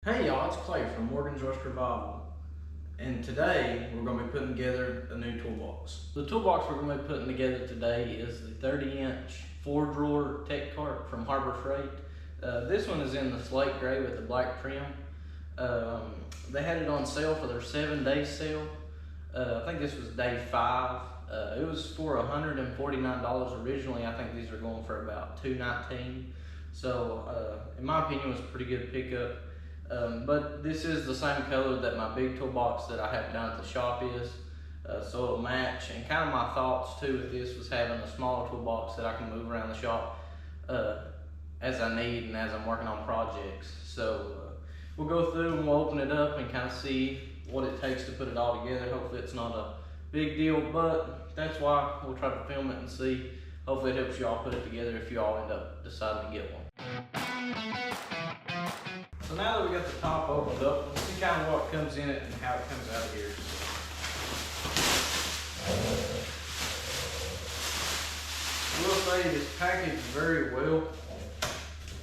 Hey y'all, it's Clay from Morgan's Rust Revival, and today we're going to be putting together a new toolbox. The toolbox we're going to be putting together today is the 30-inch 4-drawer tech cart from Harbor Freight. This one is in the slate gray with the black trim. They had it on sale for their 7-day sale. I think this was day 5. It was for $149 originally. I think these are going for about $219. So in my opinion, it was a pretty good pickup. But this is the same color that my big toolbox that I have down at the shop is, so it'll match. And kind of my thoughts too with this was having a smaller toolbox that I can move around the shop as I need and as I'm working on projects. So we'll go through and we'll open it up and kind of see what it takes to put it all together. Hopefully it's not a big deal, but that's why we'll try to film it and see. Hopefully it helps you all put it together if you all end up deciding to get one. So now that we got the top opened up, we'll see kind of what comes in it and how it comes out of here. I will say it's packaged very well.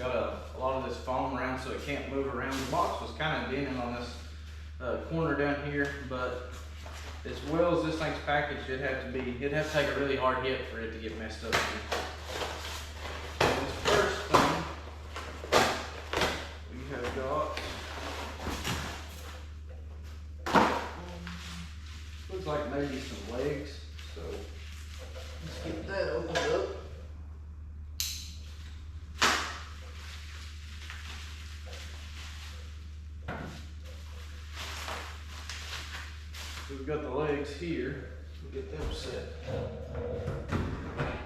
Got a lot of this foam around so it can't move around. The box was kind of dented on this corner down here, but as well as this thing's packaged, it'd have to take a really hard hit for it to get messed up. This first thing we have got, looks like maybe some legs, so let's get that opened up. We've got the legs here. We'll get them set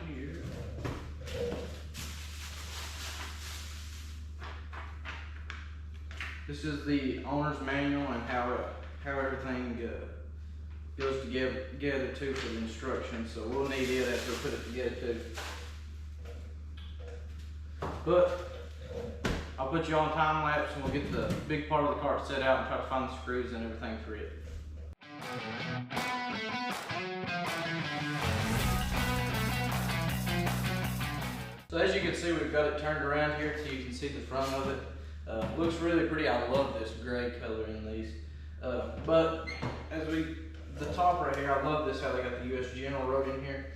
here. This is the owner's manual and how everything goes together too for the instructions. So we'll need it after we put it together too. But I'll put you on time lapse and we'll get the big part of the cart set out and try to find the screws and everything for it. So as you can see, we've got it turned around here so you can see the front of it. Looks really pretty. I love this gray color in these. But the top right here, I love this how they got the US General wrote in here.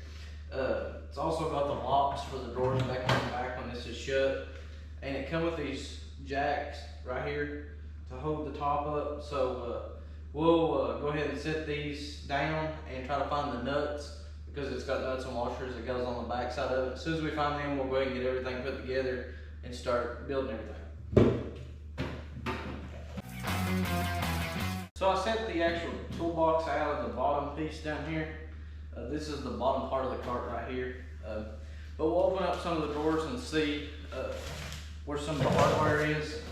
It's also got the locks for the drawers back on the back when this is shut. And it comes with these jacks right here to hold the top up. So we'll go ahead and set these down and try to find the nuts, because it's got nuts and washers that goes on the back side of it. As soon as we find them, we'll go ahead and get everything put together and start building everything. So I set the actual toolbox out of the bottom piece down here. This is the bottom part of the cart right here. But we'll open up some of the drawers and see where some of the hardware is.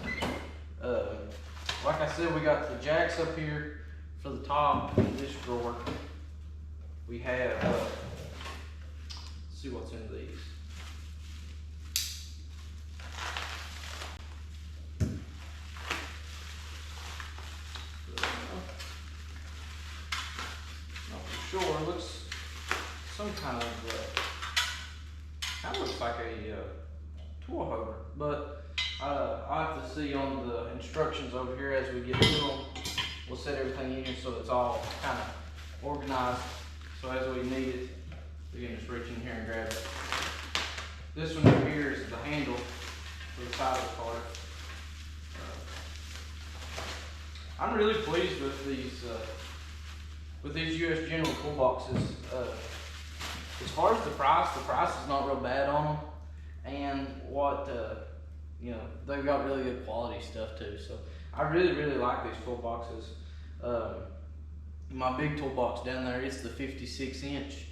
Like I said, we got the jacks up here for the top in this drawer. We have, let's see what's in these. Not for sure, it looks some kind of looks like a tool hooker, but I'll have to see on the instructions over here as we get to them. We'll set everything in here so it's all kind of organized. So as we need it, we can just reach in here and grab it. This one over here is the handle for the side of the cart. I'm really pleased with these US General toolboxes. As far as the price is not real bad on them, and they've got really good quality stuff too. So I really like these toolboxes. My big toolbox down there is the 56-inch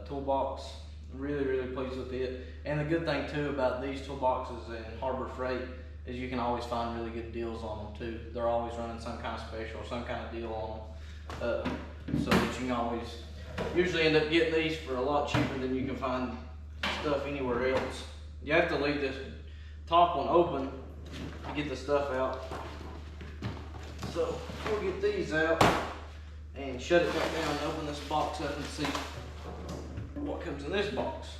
toolbox. Really pleased with it. And the good thing too about these toolboxes in Harbor Freight is you can always find really good deals on them too. They're always running some kind of special, some kind of deal on them. So that you can always usually end up getting these for a lot cheaper than you can find stuff anywhere else. You have to leave this top one open to get the stuff out. So we'll get these out and shut it back down and open this box up and see what comes in this box.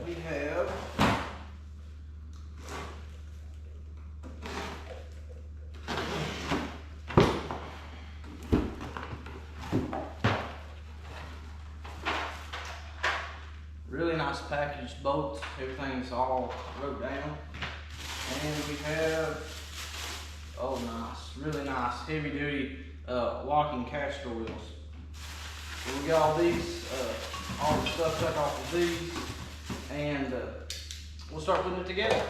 We have nice packaged bolts. Everything's all wrote down. And we have, oh nice, really nice, heavy duty locking caster wheels. So we got all these, all the stuff took off of these, and we'll start putting it together.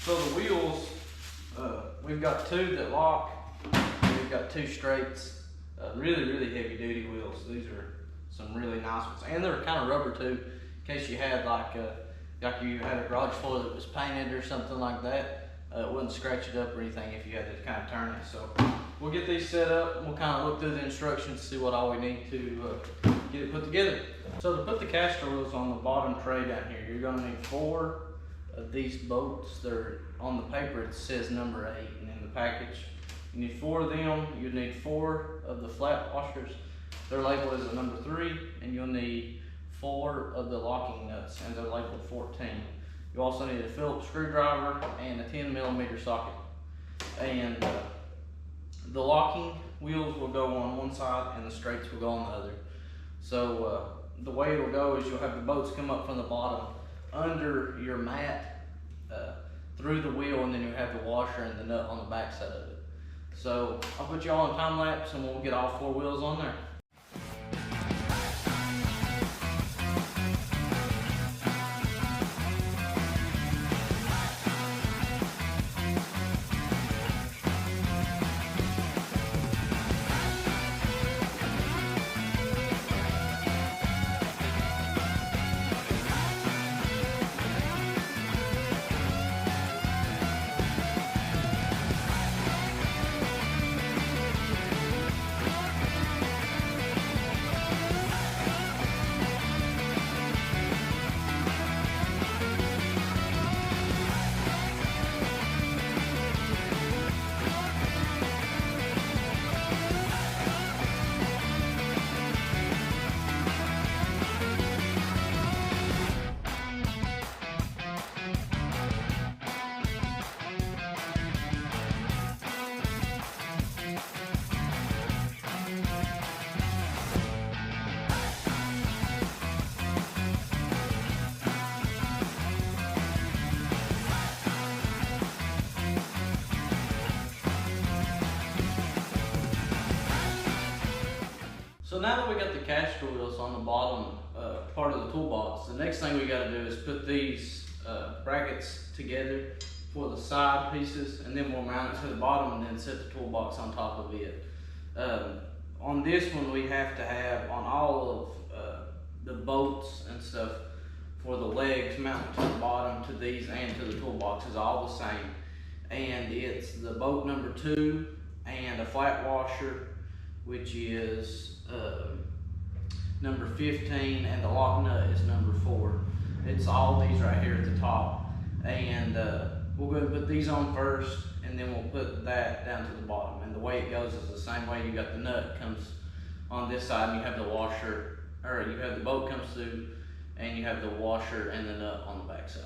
So the wheels, we've got two that lock, we've got two straights, really heavy duty wheels. These are some really nice ones, and they're kind of rubber too, in case you had like you had a garage floor that was painted or something like that. It wouldn't scratch it up or anything if you had to kind of turn it. So we'll get these set up and we'll kind of look through the instructions, see what all we need to get it put together. So to put the caster wheels on the bottom tray down here, you're gonna need 4 of these bolts. They're on the paper, it says number 8, and in the package you need 4 of them. You need 4 of the flat washers. They're labeled as a number 3, and you'll need 4 of the locking nuts, and they're labeled 14. You also need a Phillips screwdriver and a 10mm socket. And the locking wheels will go on one side and the straights will go on the other. So the way it'll go is you'll have the bolts come up from the bottom under your mat through the wheel, and then you have the washer and the nut on the back side of it. So I'll put you all in time lapse and we'll get all 4 wheels on there. So now that we got the caster wheels on the bottom part of the toolbox, the next thing we got to do is put these brackets together for the side pieces, and then we'll mount it to the bottom and then set the toolbox on top of it. On this one, we have to have on all of the bolts and stuff for the legs mounted to the bottom to these and to the toolbox is all the same. And it's the bolt number 2 and a flat washer, which is number 15, and the lock nut is number 4. It's all these right here at the top, and we'll go and put these on first, and then we'll put that down to the bottom. And the way it goes is the same way. You got the nut comes on this side, and you have the washer, or you have the bolt comes through, and you have the washer and the nut on the back side.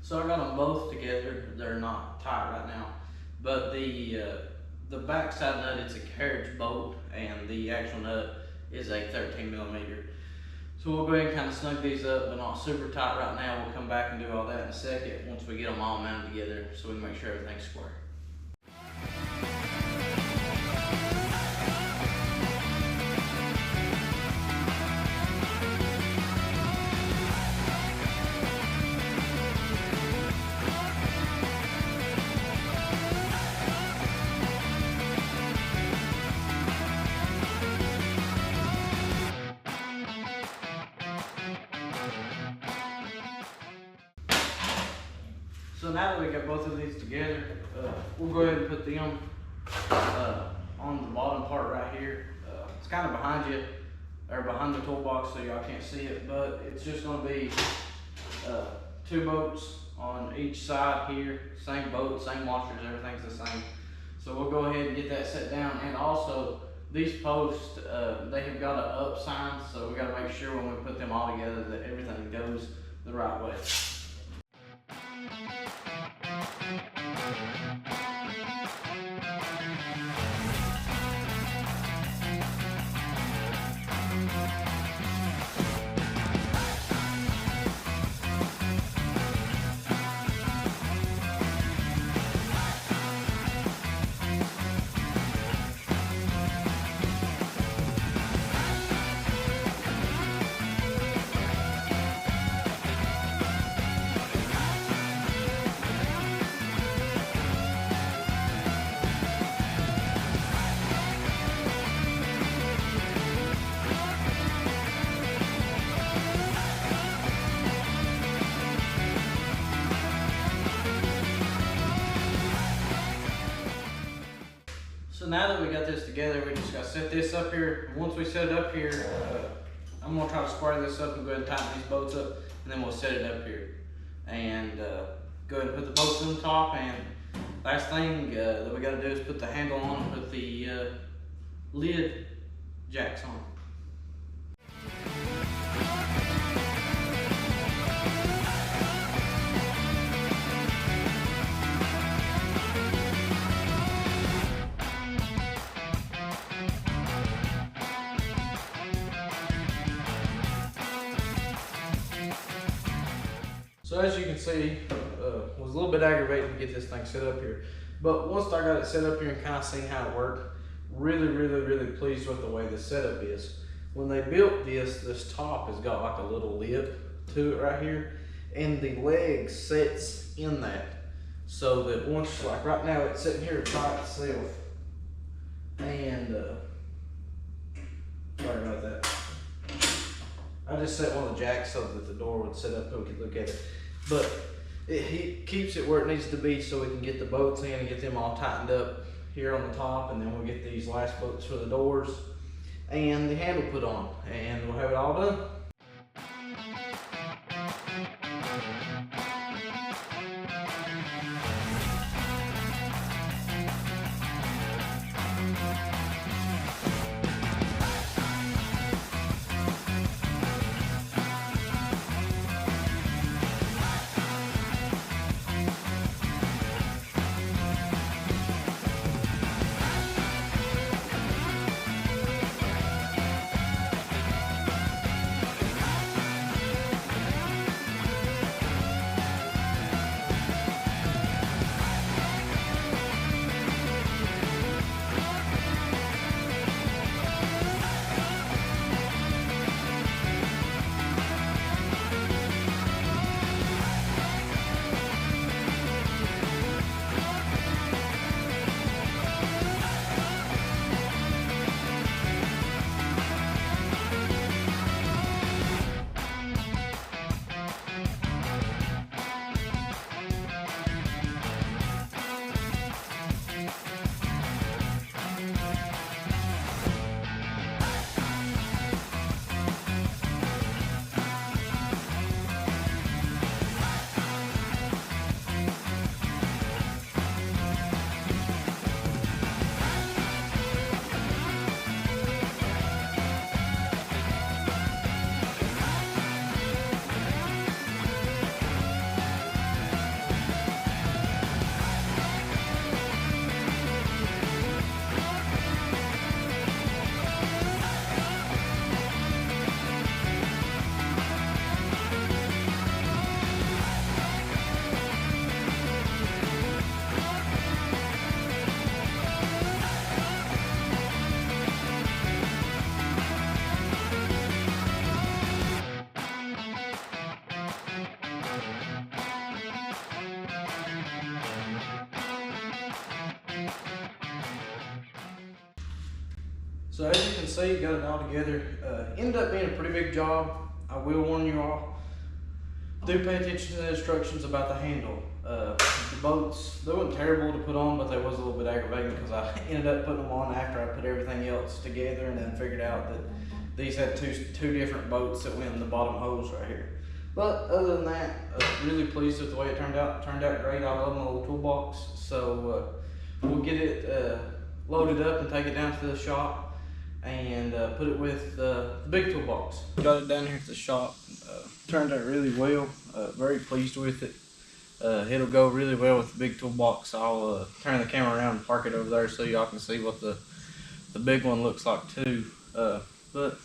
So I got them both together. They're not tight right now, but the back side nut, it's a carriage bolt, and the actual nut is a 13mm. So we'll go ahead and kind of snug these up, but not super tight right now. We'll come back and do all that in a second once we get them all mounted together, so we can make sure everything's square. So now that we got both of these together, we'll go ahead and put them on the bottom part right here. It's kind of behind you, or behind the toolbox, so y'all can't see it, but it's just going to be 2 bolts on each side here. Same bolt, same washers, everything's the same. So we'll go ahead and get that set down. And also, these posts, they have got an up sign, so we got to make sure when we put them all together that everything goes the right way. So now that we got this together, we just gotta set this up here. Once we set it up here, I'm gonna try to square this up and go ahead and tighten these bolts up, and then we'll set it up here. And go ahead and put the bolts on the top, and last thing that we gotta do is put the handle on and put the lid jacks on. So as you can see, was a little bit aggravating to get this thing set up here. But once I got it set up here and kind of seen how it worked, really pleased with the way the setup is. When they built this top has got like a little lip to it right here, and the leg sets in that. So that once, like right now, it's sitting here by itself. And, sorry about that. I just set one of the jacks so that the door would sit up so we could look at it. But it keeps it where it needs to be so we can get the bolts in and get them all tightened up here on the top, and then we'll get these last bolts for the doors and the handle put on, and we'll have it all done. So as you can see, got it all together. Ended up being a pretty big job. I will warn you all, do pay attention to the instructions about the handle. The bolts, they weren't terrible to put on, but they was a little bit aggravating because I ended up putting them on after I put everything else together, and then figured out that these had two different bolts that went in the bottom holes right here. But other than that, really pleased with the way it turned out. It turned out great. I love my little toolbox. So We'll get it loaded up and take it down to the shop and put it with the big toolbox. Got it down here at the shop. Turned out really well. Very pleased with it. It'll go really well with the big toolbox. I'll turn the camera around and park it over there so y'all can see what the big one looks like too. But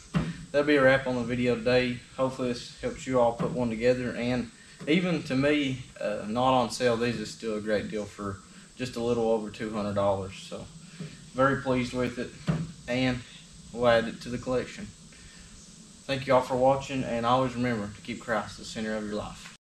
that'll be a wrap on the video today. Hopefully this helps you all put one together, and even to me, not on sale, these is still a great deal for just a little over $200. So very pleased with it, and we'll add it to the collection. Thank you all for watching, and always remember to keep Christ the center of your life.